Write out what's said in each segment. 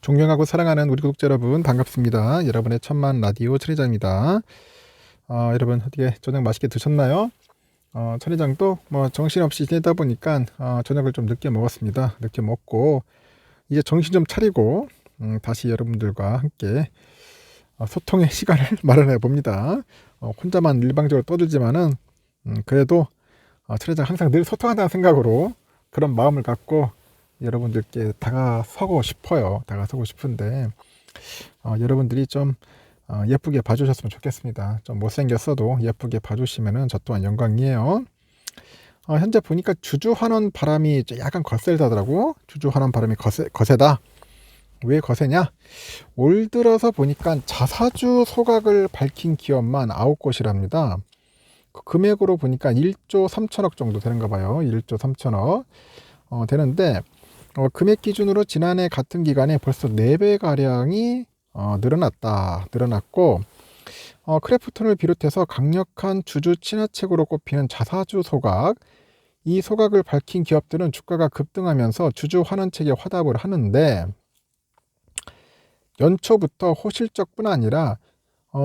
존경하고 사랑하는 우리 구독자 여러분 반갑습니다. 여러분의 천만 라디오 천회장입니다. 여러분 어떻게 저녁 맛있게 드셨나요? 천회장도 뭐 정신없이 지내다 보니까 저녁을 좀 늦게 먹었습니다. 늦게 먹고 이제 정신 좀 차리고 다시 여러분들과 함께 소통의 시간을 마련해 봅니다. 혼자만 일방적으로 떠들지만은 그래도 천회장 항상 늘 소통한다는 생각으로 그런 마음을 갖고 여러분들께 다가서고 싶어요. 다가서고 싶은데 여러분들이 좀 예쁘게 봐주셨으면 좋겠습니다. 좀 못생겼어도 예쁘게 봐주시면은 저 또한 영광이에요. 현재 보니까 주주환원 바람이 약간 거세다더라고. 주주환원 바람이 거세다. 왜 거세냐? 올 들어서 보니까 자사주 소각을 밝힌 기업만 9곳이랍니다. 그 금액으로 보니까 1조 3천억 정도 되는가 봐요. 1조 3천억 되는데 금액 기준으로 지난해 같은 기간에 벌써 4배가량이 늘어났고 크래프톤을 비롯해서 강력한 주주 친화책으로 꼽히는 자사주 소각, 이 소각을 밝힌 기업들은 주가가 급등하면서 주주 환원책에 화답을 하는데 연초부터 호실적뿐 아니라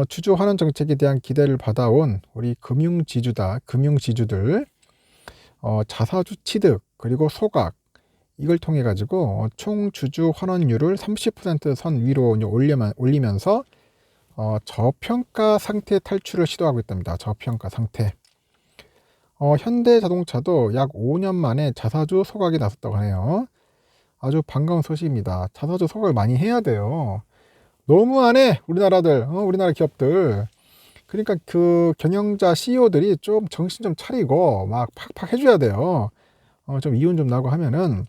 주주 환원 정책에 대한 기대를 받아온 우리 금융지주들 자사주 취득 그리고 소각 이걸 통해 가지고 총 주주 환원율을 30%선 위로 올리면서 저평가 상태 탈출을 시도하고 있답니다. 저평가 상태. 현대자동차도 약 5년 만에 자사주 소각에 나섰다고 하네요. 아주 반가운 소식입니다. 자사주 소각을 많이 해야 돼요. 너무 안 해, 우리나라들, 우리나라 기업들. 그러니까 그 경영자 CEO들이 좀 정신 좀 차리고 막 팍팍 해줘야 돼요. 좀 이윤 좀 나고 하면은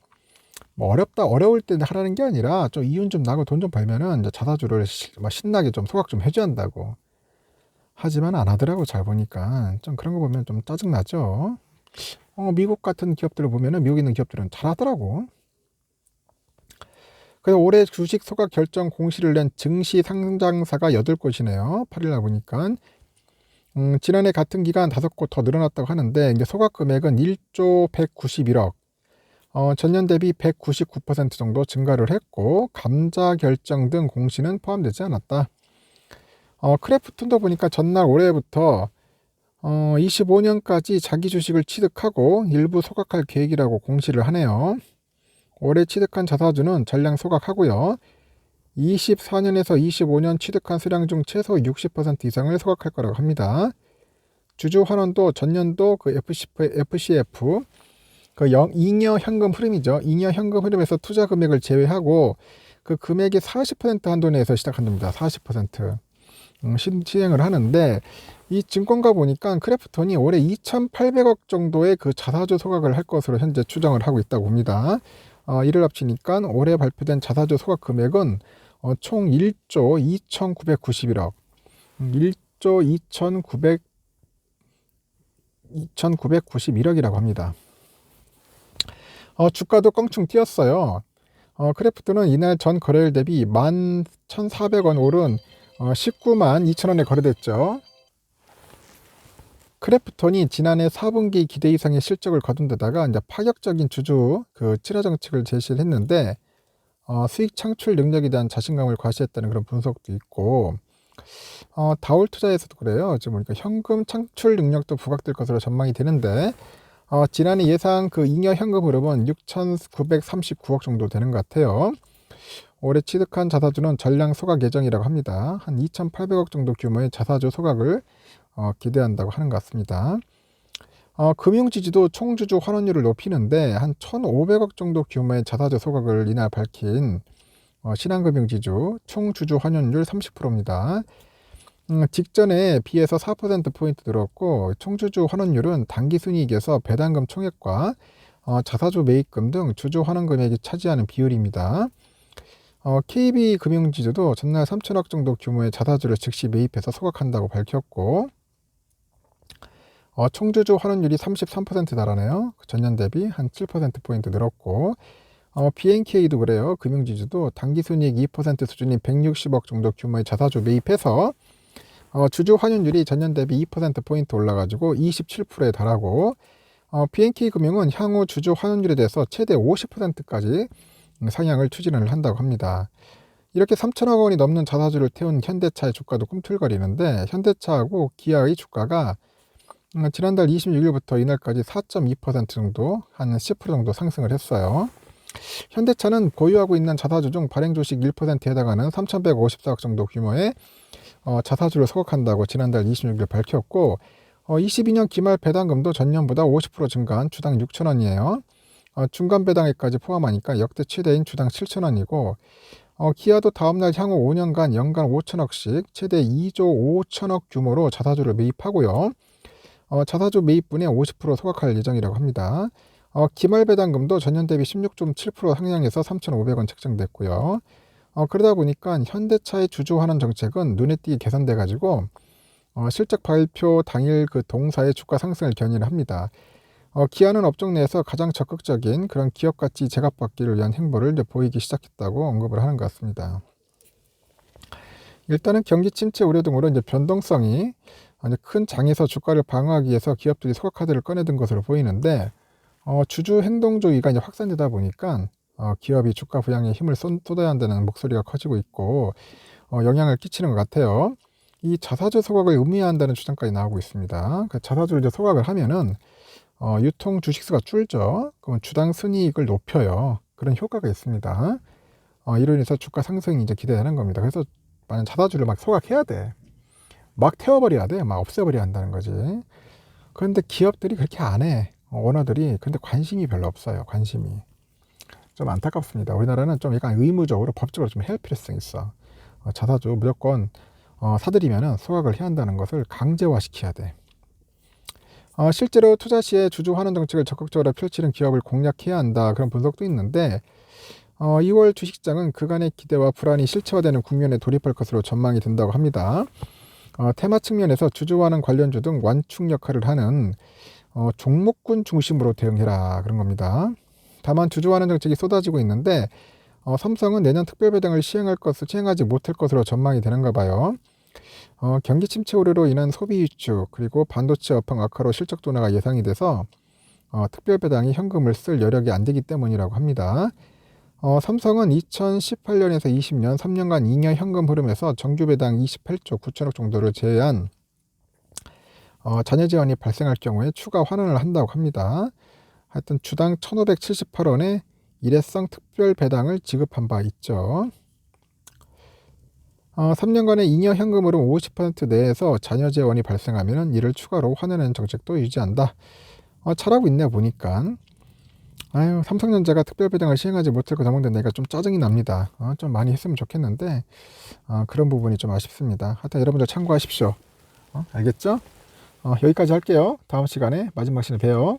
뭐 어려울 때 하라는 게 아니라 좀 이윤 좀 나고 돈 좀 벌면은 이제 자사주를 신나게 좀 소각 좀 해줘야 한다고. 하지만 안 하더라고. 잘 보니까 좀 그런 거 보면 좀 짜증 나죠. 미국 같은 기업들을 보면은 미국에 있는 기업들은 잘 하더라고. 그래서 올해 주식 소각 결정 공시를 낸 증시 상장사가 8곳이네요. 8일날 보니까 지난해 같은 기간 5곳 더 늘어났다고 하는데 이제 소각 금액은 1조 191억. 전년 대비 199% 정도 증가를 했고 감자 결정 등 공시는 포함되지 않았다. 크래프톤도 보니까 전날 올해부터 25년까지 자기 주식을 취득하고 일부 소각할 계획이라고 공시를 하네요. 올해 취득한 자사주는 전량 소각하고요. 24년에서 25년 취득한 수량 중 최소 60% 이상을 소각할 거라고 합니다. 주주 환원도 전년도 그 FCF 그 잉여 현금 흐름이죠. 잉여 현금 흐름에서 투자 금액을 제외하고 그 금액의 40% 한도 내에서 시작한답니다. 40% 시행을 하는데 이 증권가 보니까 크래프톤이 올해 2,800억 정도의 그 자사주 소각을 할 것으로 현재 추정을 하고 있다고 봅니다. 이를 합치니까 올해 발표된 자사주 소각 금액은 총 1조 2,991억 1조 2,991억이라고 합니다. 주가도 껑충 뛰었어요. 크래프톤은 이날 전 거래일 대비 11,400원 오른 19만 2천원에 거래됐죠. 크래프톤이 지난해 4분기 기대 이상의 실적을 거둔 데다가 이제 파격적인 주주 그 친화 정책을 제시를 했는데 수익 창출 능력에 대한 자신감을 과시했다는 그런 분석도 있고 다올 투자에서도 그래요. 지금 보니까 현금 창출 능력도 부각될 것으로 전망이 되는데 지난해 예상 그 잉여 현금 흐름은 6,939억 정도 되는 것 같아요. 올해 취득한 자사주는 전량 소각 예정이라고 합니다. 한 2,800억 정도 규모의 자사주 소각을 기대한다고 하는 것 같습니다. 금융지주도 총주주 환원율을 높이는데 한 1,500억 정도 규모의 자사주 소각을 이날 밝힌 신한금융지주 총주주 환원율 30%입니다. 직전에 비해서 4%포인트 늘었고 총주주 환원율은 단기순이익에서 배당금 총액과 자사주 매입금 등 주주 환원 금액이 차지하는 비율입니다. KB금융지주도 전날 3천억 정도 규모의 자사주를 즉시 매입해서 소각한다고 밝혔고 총주주 환원율이 33% 달하네요. 전년 대비 한 7%포인트 늘었고 BNK도 그래요. 금융지주도 단기순이익 2% 수준인 160억 정도 규모의 자사주 매입해서 주주 환원율이 전년 대비 2%포인트 올라가지고 27%에 달하고 BNK금융은 향후 주주 환원율에 대해서 최대 50%까지 상향을 추진을 한다고 합니다. 이렇게 3천억 원이 넘는 자사주를 태운 현대차의 주가도 꿈틀거리는데 현대차하고 기아의 주가가 지난달 26일부터 이날까지 4.2% 정도, 한 10% 정도 상승을 했어요. 현대차는 보유하고 있는 자사주 중 발행 주식 1%에 해당하는 3,154억 정도 규모의 자사주를 소각한다고 지난달 26일 밝혔고 22년 기말 배당금도 전년보다 50% 증가한 주당 6천원이에요. 중간 배당액까지 포함하니까 역대 최대인 주당 7천원이고 기아도 다음날 향후 5년간 연간 5천억씩 최대 2조 5천억 규모로 자사주를 매입하고요. 자사주 매입분의 50% 소각할 예정이라고 합니다. 기말 배당금도 전년 대비 16.7% 상향해서 3,500원 책정됐고요. 그러다 보니까 현대차의 주주환원 정책은 눈에 띄게 개선돼 가지고 실적 발표 당일 그 동사의 주가 상승을 견인을 합니다. 기아는 업종 내에서 가장 적극적인 그런 기업 가치 제각받기를 위한 행보를 이제 보이기 시작했다고 언급을 하는 것 같습니다. 일단은 경기 침체 우려 등으로 이제 변동성이 큰 장에서 주가를 방어하기 위해서 기업들이 소각카드를 꺼내든 것으로 보이는데 주주 행동주의가 이제 확산되다 보니까 기업이 주가 부양에 힘을 쏟아야 한다는 목소리가 커지고 있고 영향을 끼치는 것 같아요. 이 자사주 소각을 의미한다는 주장까지 나오고 있습니다. 그 자사주를 이제 소각을 하면은 유통 주식수가 줄죠. 그러면 주당 순이익을 높여요. 그런 효과가 있습니다. 이로 인해서 주가 상승이 이제 기대되는 겁니다. 그래서 만약 자사주를 막 소각해야 돼. 막 태워버려야 돼. 막 없애버려야 한다는 거지. 그런데 기업들이 그렇게 안 해. 오너들이. 근데 관심이 별로 없어요. 관심이. 좀 안타깝습니다. 우리나라는 좀 약간 의무적으로 법적으로 좀 해야 필요성이 있어. 자사주 무조건 사들이면은 소각을 해야 한다는 것을 강제화시켜야 돼. 실제로 투자 시에 주주 환원 정책을 적극적으로 펼치는 기업을 공략해야 한다. 그런 분석도 있는데 2월 주식시장은 그간의 기대와 불안이 실체화되는 국면에 돌입할 것으로 전망이 된다고 합니다. 테마 측면에서 주주 환원 관련주 등 완충 역할을 하는 종목군 중심으로 대응해라 그런 겁니다. 다만 주주 환원 정책이 쏟아지고 있는데 삼성은 내년 특별배당을 시행하지 못할 것으로 전망이 되는가 봐요. 경기 침체 우려로 인한 소비 위축 그리고 반도체 업황 악화로 실적 둔화가 예상이 돼서 특별배당이 현금을 쓸 여력이 안 되기 때문이라고 합니다. 삼성은 2018년에서 20년 3년간 2년 현금 흐름에서 정규배당 28조 9천억 정도를 제외한 자녀 재원이 발생할 경우에 추가 환원을 한다고 합니다. 하여튼 주당 1,578원의 일회성 특별배당을 지급한 바 있죠. 3년간의 2년 현금 흐름 50% 내에서 자녀 재원이 발생하면 이를 추가로 환원하는 정책도 유지한다. 잘하고 있네 보니까. 삼성전자가 특별배당을 시행하지 못할 거 전망된 내가 좀 짜증이 납니다. 좀 많이 했으면 좋겠는데 그런 부분이 좀 아쉽습니다. 하여튼 여러분들 참고하십시오. 알겠죠? 여기까지 할게요. 다음 시간에 마지막 시간에 봬요.